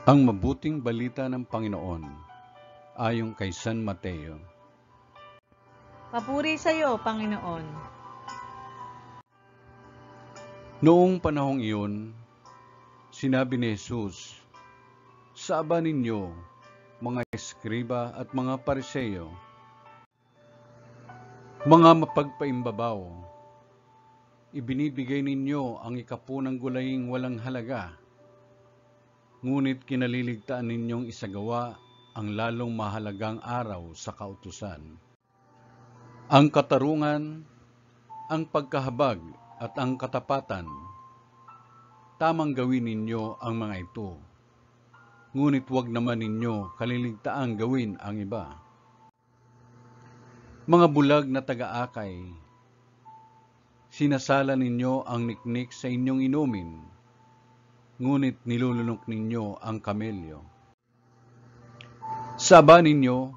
Ang mabuting balita ng Panginoon ayon kay San Mateo. Papuri sa iyo, Panginoon. Noong panahong iyon, sinabi ni Jesus, "Sa aba ninyo, mga eskriba at mga Pariseo, mga mapagpaimbabaw, ibinibigay ninyo ang ikapunang gulaying walang halaga, ngunit kinaliligtaan ninyong isagawa ang lalong mahalagang araw sa kautusan. Ang katarungan, ang pagkahabag at ang katapatan, tamang gawin ninyo ang mga ito, ngunit huwag naman ninyo kaliligtaang gawin ang iba. Mga bulag na taga-akay, sinasala ninyo ang niknik sa inyong inumin, ngunit nilulunok ninyo ang kamelyo. Sa aba ninyo,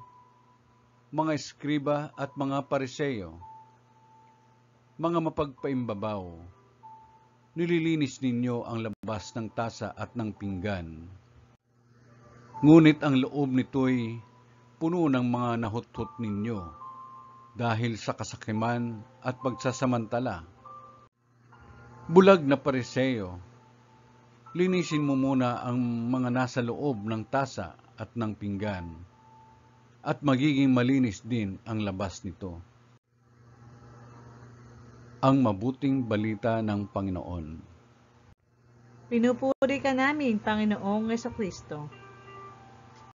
mga eskriba at mga Pariseo, mga mapagpaimbabaw, nililinis ninyo ang labas ng tasa at ng pinggan, ngunit ang loob nito'y puno ng mga nahuthot ninyo dahil sa kasakiman at pagsasamantala. Bulag na Pariseo, linisin mo muna ang mga nasa loob ng tasa at ng pinggan, at magiging malinis din ang labas nito." Ang mabuting balita ng Panginoon. Pinupuri ka namin, Panginoong Jesucristo.